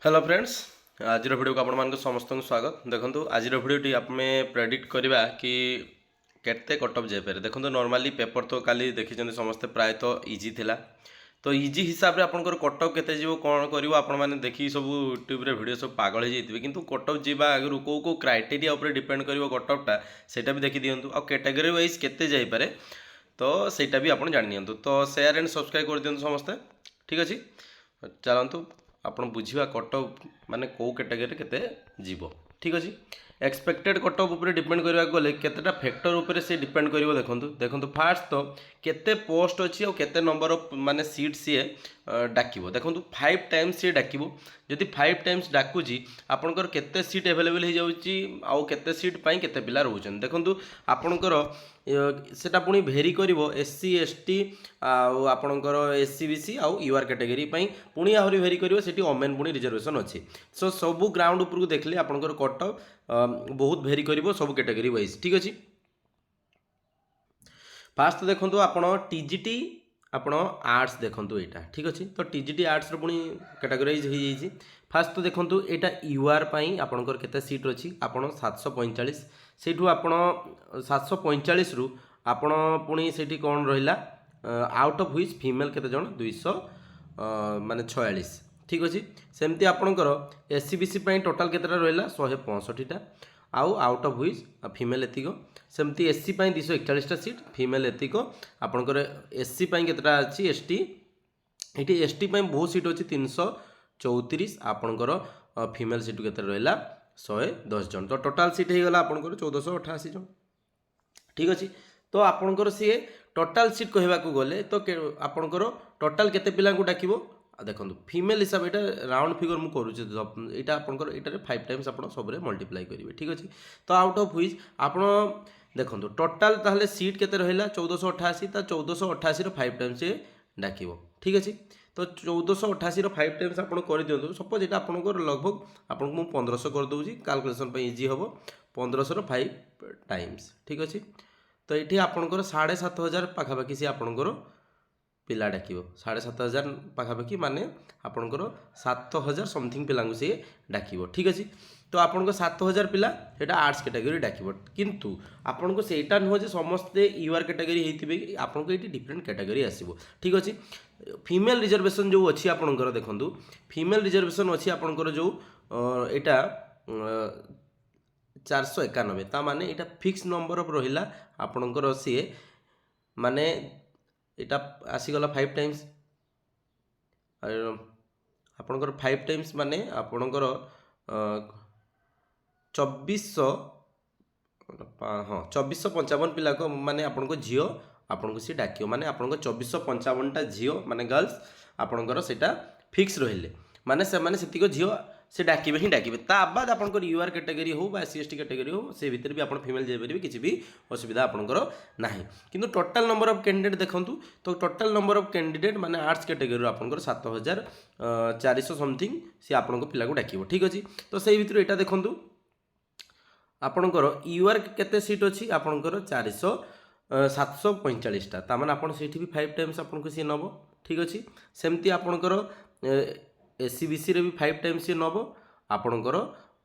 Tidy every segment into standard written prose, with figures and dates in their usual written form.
Hello friends. आज video को आपण समस्त स्वागत। देखो आज वीडियोटी आमे प्रेडिक्ट करवा कि केते कट ऑफ जापर। देखो नॉर्मली पेपर तो काली देखी समस्ते प्रायतः इजी थिला, तो इजी हिसाब से आपंकर कट ऑफ केते जीव कौन कर आपण मैंने देखी सब यूट्यूब रे वीडियो सब पागल हो जाइए, किंतु कट ऑफ जीवा आगु को क्राइटेरिया उपर डिपेंड कर कट ऑफ टा सेटा भी देखी दिंतु आ कैटेगरी वाइज केते जाइपरे, तो सेटा भी आप जानि नियंतु। तो शेयर एंड सब्सक्राइब कर दियंतु समस्ते, ठीक अच्छे। चलतु आपण बुझा कट ऑफ माने को कैटेगरी केते जीवो, ठीक अच्छे। एक्सपेक्टेड कट ऑफ उपर डिपेंड करने गले केतेटा फैक्टर उपर से डिपेंड करिवो। देखंतु देखंतु फास्ट तो केते पोस्ट अच्छी और केते नंबर ऑफ माने सीट सी डाकिबो। देखंतु 5 टाइम्स सी डाकिबो। जदि 5 टाइम्स डाकुची आपनकर केते सीट अवेलेबल हो जाउची आउ केते सीट पई केते पिला रहउछन। देखंतु आपनकर सेटा पुणी भेरी करिवो एससी एसटी आउ आपनकर एससी बीसी आउ यूआर कैटेगरी पई पुणी आहरी भेरी करिवो सेठी ओमेन पुणी रिजर्वेशन अछि। सो सबु ग्राउंड उपर को देखले आपनकर कट बहुत भेरी करिवो सब कैटेगरी वाइज, ठीक अछि। फास्ट देखंतु आपण टीजीटी आपण आर्ट्स देखंतु एटा, ठीक अछि। तो टीजीटी आर्ट्स रो पुणी कैटेगराइज हो जाइछि। फास्ट तो देखंतु एटा यूआर पई आपनकर केते सीट अछि आपण 745 सेठु आपण 745 रु आपण पुणी सेठी कोन रहिला आउट ऑफ व्हिच फीमेल केते जण 200 माने 46, ठीक अछि। सेमती आपनकर एससीबीसी पई टोटल केतेटा रहिला 165 टा आउ आउट ऑफ व्हिच फीमेल एतिक। सेमती एससी पई 241 टा सीट फीमेल एतिक। आपनकर एससी पई केतेटा अछि एसटी एटी एसटी पई बहुत सीट अछि 334। आपनकर फीमेल सीट केते रहिला 110 जन। तो टोटल सीट हे गला आपनकर 1488 जन, ठीक अछि। तो आपनकर सी टोटल सीट कहबा को गले तो आपनकर टोटल केते पिला को डाकिबो देखो फीमेल हिसाब ये राउंड फिगर मुझे करुँचे यहाँ आपंकर ये 5 टाइम्स आप सब मल्टीप्लाई करेंगे, ठीक अच्छे। तो आउट ऑफ व्हिच आप देखो टोटाल ताहले सीट केते रहिला 1488 ता 1488 रो 5 टाइम्स डाकिबो, ठीक अच्छे। तो 1488 रो 5 टाइम्स आप कर दियंतु। सपोज ये आपंकर लगभग आपको मुझे 1500 कर दूसरी कैलकुलेशन इजी हम 1500 रो 5 टाइम्स, ठीक अच्छे। तो ये आपंकर 7500 पाखापाखि सी आपंकर पिला डाक 7500 पाखापाखि माने आपंकर 7000 समथिंग पिला सी डाक, ठीक अच्छे। तो आपन 7000 पिला ये आर्ट्स कैटेगरी डाक, किंतु आपन को सेटा नुह जे समस्ते यूआर कैटेगरी होते आपको ये डिफरेंट कैटेगरी आसो, ठीक अच्छे। फीमेल रिजर्वेशन जो अच्छी आपंकर देखो फीमेल रिजर्वेशन अच्छी आपंकर जो यहाँ 491 ता माने यहाँ फिक्स नंबर ऑफ रहिला आपंकर सी माने এটা आसीगला 5 टाइम्स आपणकर 5 टाइम्स माने आपणकर 2400 हाँ 2455 पिला को माने आपनको झियो आपनको सी डाकियो माने आपनको 2455 टा झियो माने गर्ल्स आपणकर सेटा फिक्स रहिले माने से माने सेतिको झियो से डाकिबे ही डाकिबे। ता बाद आपनकर यूआर कैटेगरी हो बा एससी कैटेगरी हो से भितर भी आपन फीमेल जाय परिबे, किछि भी असुविधा आपनकर नाही। किंतु टोटल नंबर ऑफ कैंडिडेट देखंतु तो टोटल नंबर ऑफ कैंडिडेट माने आर्ट्स कैटेगरी आपनकर 7400 समथिंग से आपनको पिला को डाकिबो, ठीक अछि। तो सेही भितर एटा देखंतु आपनकर यूआर केते सीट अछि आपनकर 745 टा ता माने आपन सेठी भी 5 टाइम्स आपनको से नबो, ठीक अछि। सेमती आपनकर एससीबीसी रे भी 5 टाइम्स सी नब आपणकर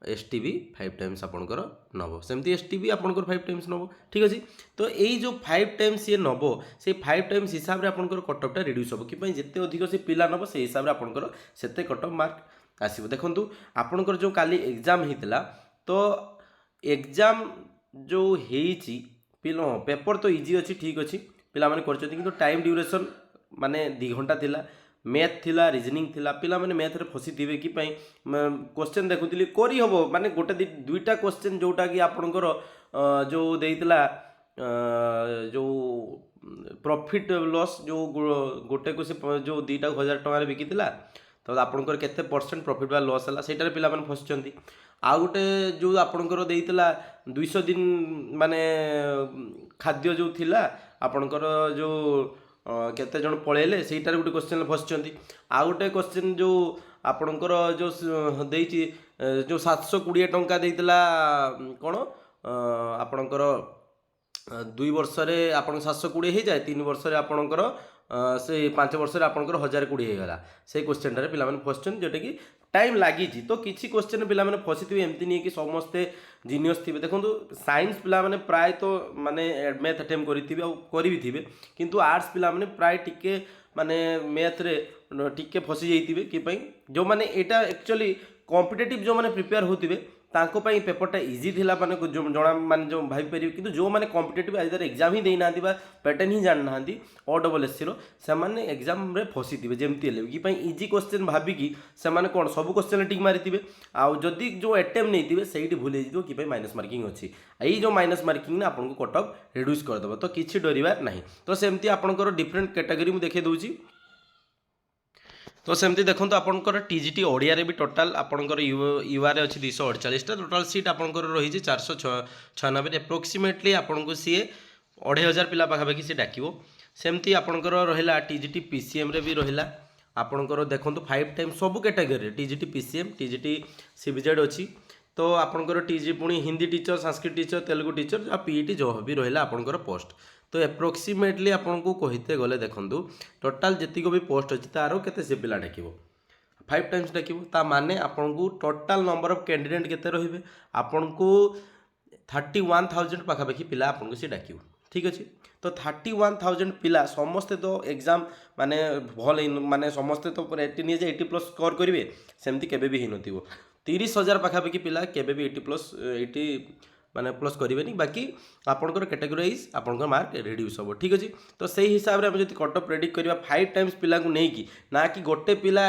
एसटी भी 5 टाइम्स आपणकर नब सेमती एसटी भी आपणकर 5 टाइम्स नब, ठीक अच्छे। तो यही जो 5 टाइम्स सी नब से 5 टाइम्स हिसाब से आपणकर कट ऑफ टा रिड्यूस हम कि जिते अधिक से पिला नब से हिसाब से आपणकर सेते कट ऑफ मार्क आसीबो। देखंतु आपणकर जो काली एग्जाम हेतिला तो एग्जाम जो हेची पिलो पेपर तो इजी अच्छी, ठीक अच्छी पिला माने करछथि, किंतु टाइम ड्यूरेशन माने 2 घंटा थिला। मैथ थिला रिजनिंग थिला पिला माने मैथ रे फसी दिबे कि पई क्वेश्चन देखुतिली करी हबो माने गोटे दुईटा क्वेश्चन जोटा कि आपनकर जो देइतला जो प्रॉफिट लॉस जो गोटे को से जो 2000 टଙ୍କା रे बिकितिला तो आपनकर केते परसेंट प्रॉफिट बा लॉस हला सेटारे पिला माने फसचंती। आ गोटे जो आपनकर देइतला 200 दिन माने खाद्य जो थिला आपनकर जो केते जन पळेले सेटार गोटे क्वेश्चन फसचंती। आ गोटे क्वेश्चन जो आपनकर जो देइची जो 720 टंका देइतला कोन आपनकर 2 वर्ष रे आपन 720 हे जाय 3 वर्ष रे आपनकर से 5 वर्ष आपंकर 1020 होगा से क्वेश्चन पे फसुन जोटा कि टाइम लगी तो किसी क्वेश्चन पे फसी एमती नहीं कि समस्ते जीनियस थे देखो साइंस पिला माने प्राय तो माने मैथ अटेम्प्ट करी थे किंतु आर्ट्स पिला माने प्राय टिके माने मैथ रे टिके फसी जाइए कि जो माने एटा एक्चुअली कॉम्पिटिटिव जो माने प्रिपेयर होते तांको पाई पेपरटा इजी थिला माने जो जना माने जो भाई पारि किंतु जो माने कॉम्पिटिटिव आइदर एग्जाम ही देना पैटर्न ही जान ना OSS से माने एग्जाम रे फसी थे जमती कि इजी क्वेश्चन भाविकी से माने कौन सब क्वेश्चन टिक मारी आउ जदि जो अटेम्प्ट नहीं से भूल कि माइनस मार्किंग अच्छी यही जो माइनस मार्किंग ना आपको कट ऑफ रिड्यूस करदेव तो किसी डरबार ना तो सेमती आपंकर डिफरेंट कैटेगरी मुझे देखा दूसरी तो सेमती देखो आपंकर टीजीटी ओडिया भी टोटाल आपंकर यूआर अच्छी 248 टोटाल सीट आपंकर रही 496 एप्रोक्सीमेटली आपको सी 2500 पिला पाखापाखि सी डाक सेमती आपंकर रहा टीजीटी पीसीएम रे भी रहा आपंकर देखो 5 टाइम सब category TGT PCM TGT CBZ अच्छी तो आपंकर टीजी पुणी Hindi teacher Sanskrit teacher Telugu teacher PET जो भी रहा आपंकर पोस्ट तो एप्रोक्सीमेटली आपको कहते गले देखूँ टोटाल जी भी पोस्ट अच्छी तार के सी पिला डाक 5 टाइम्स डाक ता माने आपको टोटाल नंबर ऑफ कैंडिडेट केते रहिबे आपन को 31,000 पाखापाखि पिला आपन को से डाक ठीक अच्छे तो 31,000 पिला समस्ते तो एग्जाम माने भल माने समस्ते तो 80+ स्कोर करेंगे सेमती केबे भी ही नथिबो 30,000 पाखापाखि पिला केबे भी 80+ माने प्लस करेंगे बाकी आपंकर कैटेगोराइज आपंकर मार्क रिड्यूस हम ठीक अच्छे तो सही हिसाब से जब कट ऑफ प्रेडिक्ट करवा 5 टाइम्स पिला को नहीं कि ना कि गोटे पिला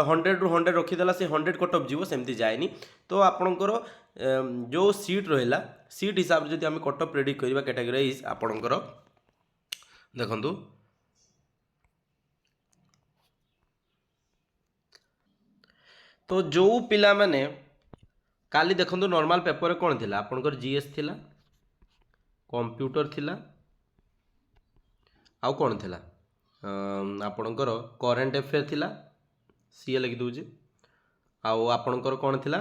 100 ରୁ 100 रखीदेला से 100 कट ऑफ जीव सेमती जाएनी तो आपंकर जो सीट रहा सीट हिसाब से जब कट ऑफ प्रेडिक्ट करवा कैटेगोराइज आपंकर देखु तो जो पिला माने काली देखो नॉर्मल पेपर कौन थी आपंकर जीएस थिला कंप्यूटर थिला आउ कौन थिला आपणकर करेंट अफेयर थिला सीए लिखि दूचे आउ आपणकर कौन थिला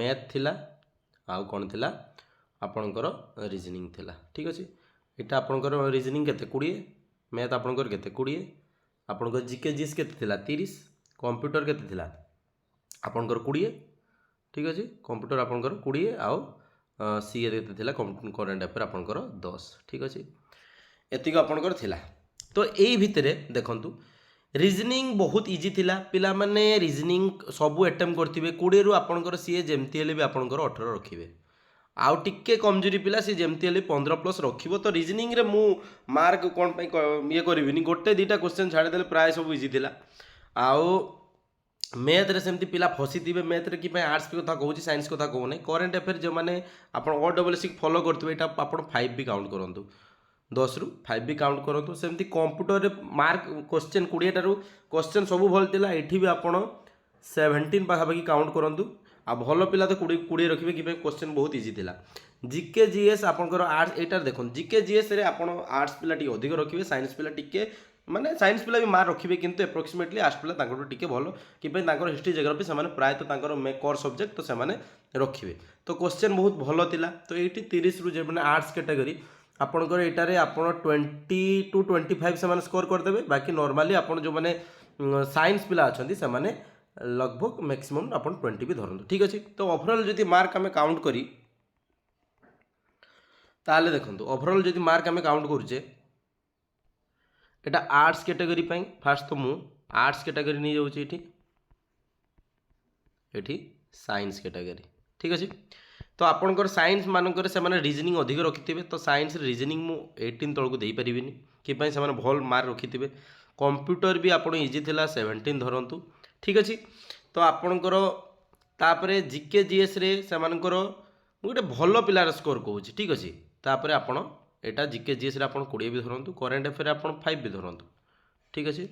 मैथ थिला आउ कौन थिला आपणकर रीजनिंग थिला ठीक अच्छे यहाँ आपणकर रीजनिंग केते 20 मैथ आपणकर केते 20 आपणकर जीके जीएस केते थिला 30 कंप्यूटर केते थिला आपणकर 20 ठीक अच्छे कंप्यूटर आपंकर 20 आउ सीए केते थिला करेंट अफेयर आपंकर 10 ठीक अच्छे एतिक आपंकर थिला तो यही भितर देखंतु रीजनिंग बहुत इजी थिला पिला माने रीजनिंग सबू अटेम्प्ट करथिबे 20 रु आपंकर सीए जेमती हेले भी आपंकर 18 रखिबे आउ टिके कमजोरी पिला सी जेमती हेले 15+ रखिबो तो रीजनिंग रे मु मार्क कोन पई ये करबिनी गोटे दीटा क्वेश्चन छाड़ी देले प्राय सब इजी थिला आउ मैथ रे सेमती पिला फसी थे मैथ रे कि आर्ट्स कथा कहूँ साइंस कथा कहूना करेंट अफेयर जो मैंने आप OSS फॉलो करते यहाँ आप 5 भी काउंट करूँ 10 ରୁ 5 भी काउंट करूँ सेमती कंप्यूटर रे मार्क क्वेश्चन 20 टारू क्वेश्चन सब भल था ये भी आप 17 पाखापाखि काउंट करूँ आ भल पिला तो 20 रखिए कि क्वेश्चन बहुत इजी थिला जीके जीएस आपंकर आर्ट्स एटार देखो जीके जीएस रे आप आर्ट्स पिला टी अधिक रखिए साइंस पिला टिके माने साइंस पिला भी मार्क रखिए किंतु एप्रोक्सीमेटली आर्ट्स पिला तांकर टिके भलो कि हिस्ट्री जियोग्राफी से प्राय तो कोर सब्जेक्ट तो से रखिए तो क्वेश्चन बहुत भल थिला तो ये 30 ରୁ जो आर्ट्स कैटेगरी आपंकर एटारे आप 20 to 25 से स्कोर करदे बाकी नॉर्मली आप जो मैंने साइंस पिला अच्छा से लगभग मैक्सिमम आप 20 भी धरतु ठीक अच्छे तो ओवरऑल जब मार्क आम काउंट करी ताले देखो ओवरऑल जब मार्क आम काउंट करुचे यहाँ आर्ट्स कैटेगरी फास्ट तो मु आर्ट्स कैटेगरी नहीं जाऊँ ये साइंस कैटेगरी ठीक अच्छे तो आपंकर साइंस मानकर से रीजनिंग अधिक रखिथे तो साइंस रीजनिंग मु 18 तौक को दे पारि कि से भल मार्क रखिथे कंप्यूटर भी आप इजी थिला 17 धरतु ठीक अच्छे तो आपणकर तापरे जीके जीएस रे से गोटे भल पिलार स्कोर कहूँ ठीक अच्छे तापर आपण यहाँ जीके जीएस आप 20 भी धरतु करेंट अफेयर आप 5 भी धरतु ठीक अच्छे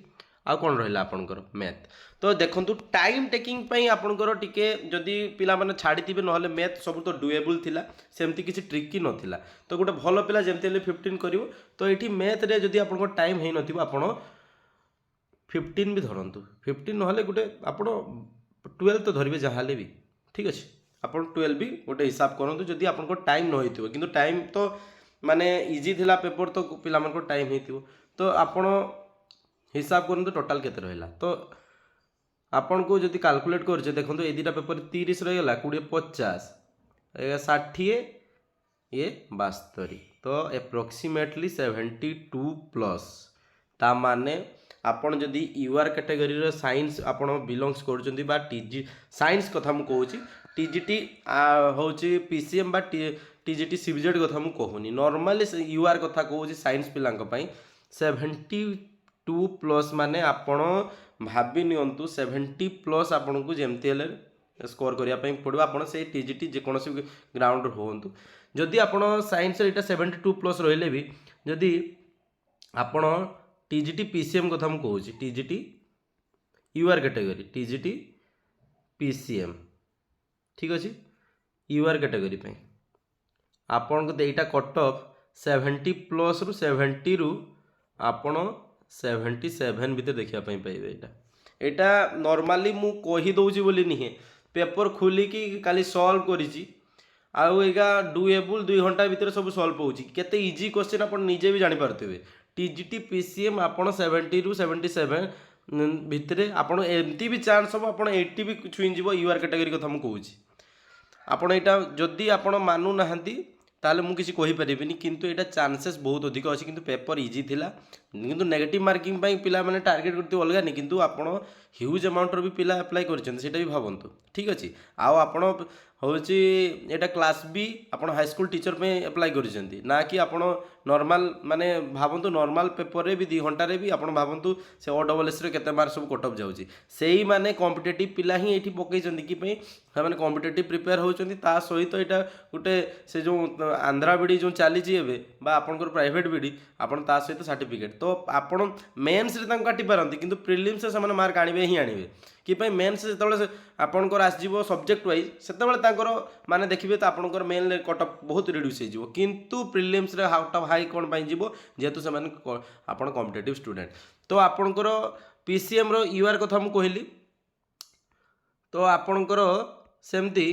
आउ कौन रहा आपंकर मैथ तो देखो टाइम टेकिंग आपंकर टिके जदि पिला माने छाड़ी ना मैथ सब तो डुएबल थिला सेमती किसी ट्रिकी नथिला तो गोटे भल पिला जमती 15 करिवो तो ये मैथ रे जदि आपंकर टाइम है नथिबो आपण 15 भी धरतु 15 ना गोटे आप 12 तो धरवे जहाँ भी ठीक अच्छे आप 12 भी गोटे हिसाब करूँ जदि आपंकर टाइम न होइथिबो किंतु टाइम तो माने इजी थिला पेपर तो पिला टाइम होइथिबो तो आपण हिसाब करते टोटाल केते रहा तो आपन को जदि कैलकुलेट करछे देखो ये दुटा पेपर 30 रहीगला 20 50 60 ये 72 तो एप्रोक्सीमेटली 72 प्लस ता माने आपन जदि यूआर कैटेगरी साइंस आपन बिलोंग्स करछन्ती बा टीजी साइंस कथा मु कहूची टीजीटी होची पीसीएम बा टीजीटी सीबीजेड कथा मु कहूनी नॉर्मली यूआर कथा कहूची साइंस पिलांक पई 72 प्लस माने आपण भाबी नियंतु 70 प्लस आपण को जेमती हेले स्कोर करिया पई पड़ो आपण से टीजीटी जे कोनोसी ग्राउंड होंतु जदि आपण साइंस एटा 72 प्लस रहिले भी जदि आपण टीजीटी पीसीएम कथा मु कहूची TGT UR category TGT PCM ठीक अच्छे यूआर कैटेगरी पे आपन को एटा कट ऑफ 70 प्लस रु 70 रु आपण 77 भीतर देखिया पई पाइबे एटा नॉर्मली मु कहि दउची बोली नहीं पेपर खोली कि काली सॉल्व करिची आउ एगा डुएबल 2 घंटा भीतर सब सॉल्व होउची केते इजी क्वेश्चन आपण निजे भी जानि पारथिबे टीजीटी पीसीएम आपण 70 रु 77 भितरे आपण एमती भी चांस हम आपण 80 भी छुई जीवो यूआर कैटेगरी कथा मु कहूची आपण एटा जदि आपण मानु नाहंती ताले मु किसी कहि परिबिनी किंतु एटा चांसेस बहुत अधिक अछि किंतु पेपर इजी थिला किंतु नेगेटिव मार्किंग पई पिला माने टारगेट करते अलगा नहीं किंतु आपण ह्यूज अमाउंट रो भी पिला अप्लाई करछन सेटा भी भाबंतु ठीक अछि आउ आपण होची एटा क्लास बी आपण हाई स्कूल टीचर पे अप्लाई करछंती ना कि आपण नॉर्मल माने भाबंतु नॉर्मल पेपर रे भी 2 घंटा रे भी आपण भाबंतु से ओडब्ल्यूएस रे केते मार्क सब कट ऑफ जाउची सेही माने कॉम्पिटिटिव पिला ही एठी पकई चंदी कि पई माने कॉम्पिटिटिव प्रिपेयर होचंती ता सहित एटा गुटे से जो आंध्रा बीडी जो चाली जी एबे बा आपनकर प्राइवेट बीडी आपण ता सहित सर्टिफिकेट तो आपण मेंस रे तांको काटी पारंती किंतु प्रीलिम्स से समान मार्क आनिबे ही आनिबे कि पई मेंस जेतबेले आपनकर आसीबो सब्जेक्ट वाइज सेतबेले तांकर माने देखिबे तो आपनकर मेन ले कट ऑफ बहुत रिड्यूस हो जिवो किंतु प्रीलिम्स रे आउट ऑफ हाई कोन पई जिवो जेतु से माने आपण कॉम्पिटिटिव स्टूडेंट तो आपनकर पीसीएम रो यूआर कथा मु कहली तो आपनकर सेमती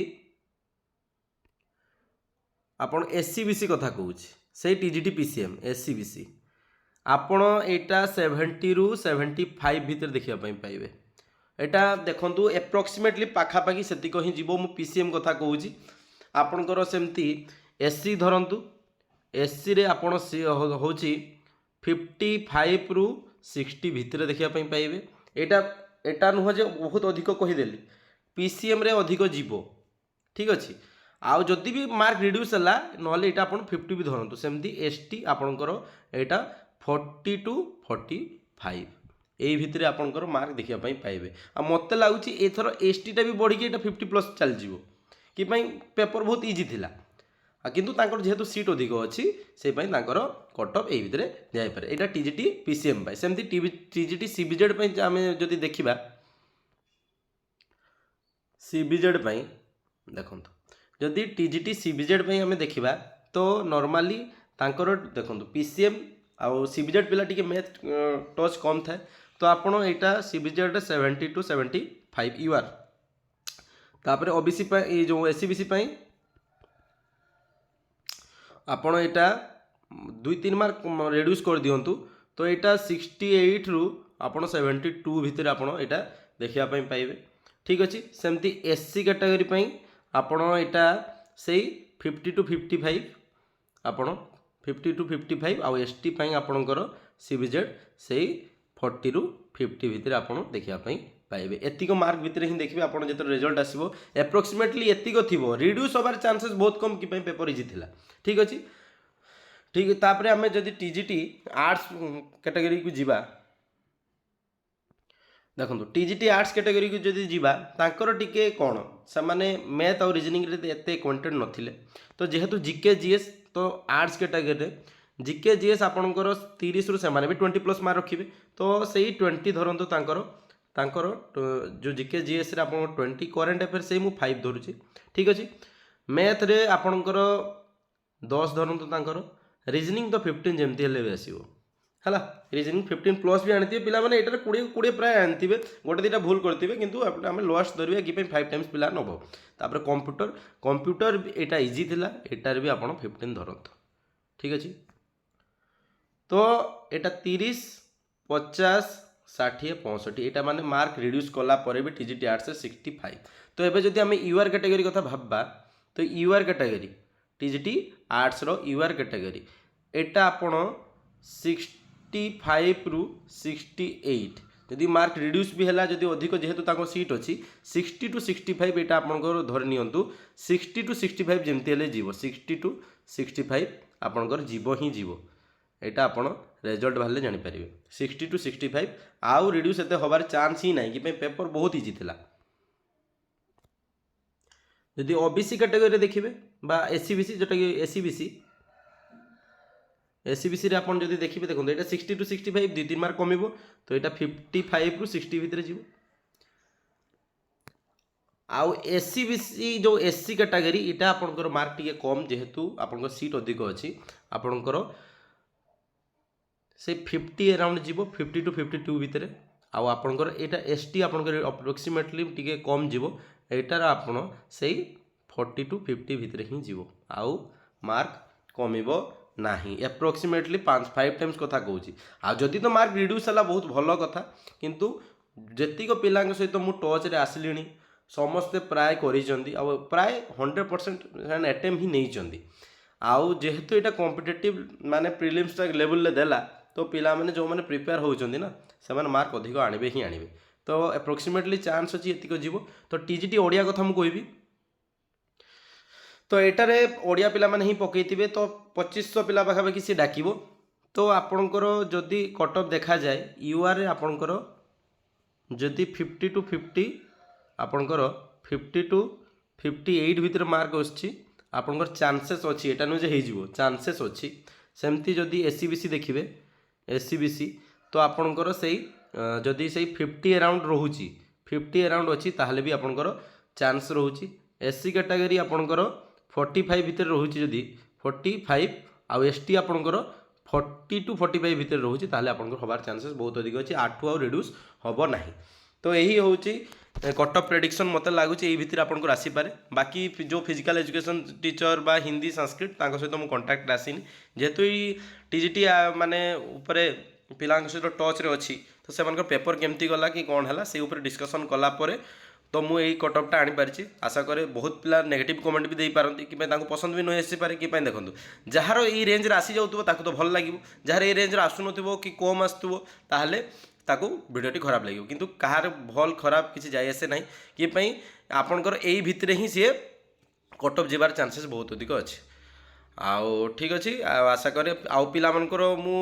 आपण एससीबीसी कथा कहूची से टीजीटी पीसीएम एससीबीसी आपण एटा 70 रु 75 भीतर देखिया पई पाइबे एटा देखंतु एप्रोक्सीमेटली पाखापाखि सेतिक ही जीवो मु पीसीएम कथा कहूची आपणकर सेमती एससी धरंतु एससी रे आपण होची 55 रु 60 भीतर देखिया पई पाइबे एटा एटा नुह जे बहुत अधिक कहि देली पीसीएम रे अधिक जीवो ठीक अछि आउ जदि भी मार्क रिड्यूस हला नहले एटा आपण 50 भी धरंतु सेमती एसटी आपणकर एटा 40 टू 45 एई भितरे आपणकर मार्क देखिया पई पाइबे आ मते लागुची एथर एसटी टा भी बढ़ी के एटा 50 प्लस चल जीवो कि पई पेपर बहुत इजी थिला आ किंतु तांकर जेहेतु सीट अधिक अछि से पई तांकर कट ऑफ एई भितरे जाय पारे एटा टीजीटी पीसीएम पई सेमती टीजीटी सीबीजेड पई हमें जदि देखिबा सीबीजेड पई देखंतु जदि टीजीटी सीबीजेड पई हमें देखिबा तो नॉर्मली तांकर देखंतु पीसीएम आ सीबीजेड पिला टिके मैथ टच कम थाए तो आपण एटा सीबीजेड 70 टू 75 यूआर तापर ओबीसी पई जो एससीबीसी पई आपण एटा 2-3 मार्क रिड्यूस कर दियंतु तो एटा 68 रु आपण 72 भीतर आपण एटा देखिया पई पाइबे ठीक अछि सेमती एससी कैटेगरी पई आपण एटा सेही 50 टू 55 आपण 50 टू 55 आउ एसटी पई आपणकर सीबीजेड सेही 40 रु 50 भीतर आपण देखिया पई पाइबे एतिक मार्क भीतर ही देखिबे आपण जेतर रिजल्ट आसीबो एप्रोक्सीमेटली एतिक थिबो रिड्यूस होबार चांसेस बहुत कम कि पई पेपर इजी थिला ठीक अछि ठीक तापरे हमें जदि टीजीटी आर्ट्स कैटेगरी को जीवा देखो टीजीटी आर्ट्स कैटेगरी को जदि जीवा तांकर टिके कोन से माने मैथ और रीजनिंग रे एते कंटेंट नथिले तो जेहेतु जीके जीएस तो आर्ट्स कैटेगरी जीके जीएस आपणकर 30 रु से माने भी 20 प्लस मार्क रखिबे तो सेही 20 धरंतु तांकर जो जीके जीएस रे आपण 20 करंट अफेयर से मु 5 धरुची ठीक अछि मैथ रे आपणकर 10 धरंतु तांकर रीजनिंग तो 15 जेमती हेले भी आसीबो हला रीजनिंग 15 प्लस भी आनथिबे पिला माने एटारे 20 प्राय आनथिबे गोटे दिटा भूल करथिबे किंतु आमे लॉस धरिबे कि 5 टाइम्स पिला नबो तापर कंप्यूटर एटा इजी थिला एटारे भी आपण 15 धरंतु ठीक अछि तो एटा 30 50 ଷାଠିଏ ପଞ୍ଚଷଠି ଏଇଟା ମାନେ ମାର୍କ ରିड्यूस कला पर भी टीजीटी आर्ट्स 65। तो एबे जदि आम यूआर कैटेगरी कथा भाबा तो यूआर कैटेगरी टीजीटी आर्ट्स रो यूआर कैटेगरी एटा आपण 65 रु 68 जदि मार्क रिड्यूस भी है जदि अधिक जेहेतु सीट अच्छी 60 टू 65 यहाँ आपंकर धरी नियंतु 60 टू 65 जमती हेले जीव 60 टू 65 आपंकर जीव ही जीव यहाँ आप रिजल्ट बाहर जानीपर 60 टू 65 आउ रिड्यूस एत हबार चान्स ही ना कि पेपर बहुत इजी था। जदि ओबीसी कैटेगरी देखिए एससीबीसी जोटा कि एससीबीसी रे आपन जदि देखिए देखो ये 60 टू 65 दुई 3 मार्क कम तो यहाँ 55 रु 60 भितर जीव। आउ एससीबीसी जो एससी कैटेगरी यहाँ आपंकर मार्क टी कम जेहेतु आपंकर सीट अधिक अच्छी आपंकर से 50 अराउंड जीव 50 टू 52 भितर आउ आपंकर यहाँ एसटी आपंकर अप्रोक्सीमेटली टी कम जीव एटार आपण से 40 टू 50 भितर ही जीव आउ मार्क कमिबो नाही एप्रोक्सीमेटली 5 टाइम्स कथा कहूँ। आ जदि तो मार्क रिड्यूस है बहुत भल कथा किंतु जेतिक पिला सहित मु टच रे आसली समस्ते प्राय कर प्राय 100% अटेम्प्ट ही नहीं आउ जेहेतु यहाँ कॉम्पिटिटिव माने प्रिलिम्स लेवल देला तो पिला माने जो माने प्रिपेयर होउचंदी ना से माने मार्क अधिक आनिबे ही आनिबे तो एप्रोक्सीमेटली चांस अच्छी एतिक जीव। तो टीजीटी ओडिया कथा मु कहबी तो एटारे ओडिया पिला माने ही पकईथिबे तो 2500 पिला पाखापाखि सी डाकिबो। तो आपणकर जदि कट ऑफ देखा जाए यूआर रे आपणकर जदि 50 टू 50 आपणकर 50 टू 58 भितर मार्क आछि आपणकर चांसेस अच्छी एटा नु जे हेजिवो चांसेस अच्छी। सेमती जदि एससीबीसी देखिबे एससीबीसी तो आपणकर सेई जदि सेई 50 अराउंड रोहुची 50 अराउंड अच्छी ताहले भी आपणकर चांस रोहुची। एससी कैटेगरी आपणकर 45 भितर रोहुची जदि 45 आउ एसटी आपणकर 40 टू 45 भितर रोहुची ताहले आपणकर हबार चांसेस बहुत अधिक अच्छी 8 आउ रिड्यूस हबो नाही। तो यही होची कट ऑफ प्रेडिक्शन मत लगुच यही भितर आपको आसीपे। बाकी जो फिजिकल एजुकेशन टीचर बा हिंदी संस्कृत तांको सहित मु कांटेक्ट आसीनी जेहेतु टीजीटी माने उपरे पिला सहित टच रे अच्छी तो से पेपर केमती गला कि कौन है से ऊपर डिस्कसन कला परे तो मुझे कट ऑफ टा आनीपारी आशा करे बहुत पिला नेगेटिव कमेंट भी दे पारती कि पसंद भी नहीं आसीपे कि देखो जार ये रेंज रे आसी जाऊँ तो भल लगे जार ये रेंज रे आसुन कि कम आसुव ताहले ताको वीडियोटी खराब लगे किंतु कहार भल खराब किसी जाए आसे ना कि आपणकर यही भितर ही सी कट ऑफ जीवार चांसेस बहुत अधिक अच्छे। आउ ठीक अच्छे आशा करे आउ पिला मनकर मु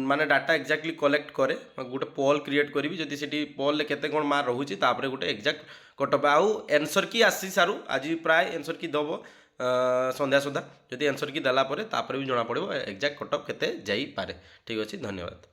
माने डाटा एक्जाक्टली कलेक्ट करे गोटे पोल क्रिएट करी जदि से पोल केते कोन मार्क रोचे तापर गोटे एक्जाक्ट कट ऑफ आउ आंसर की आसी सारू आज प्राय आंसर की दब संध्या सुधा जदि आंसर की देला तापर भी जना पड़ो एक्जाक्ट कट ऑफ केते जाई पारे। ठीक अच्छे धन्यवाद।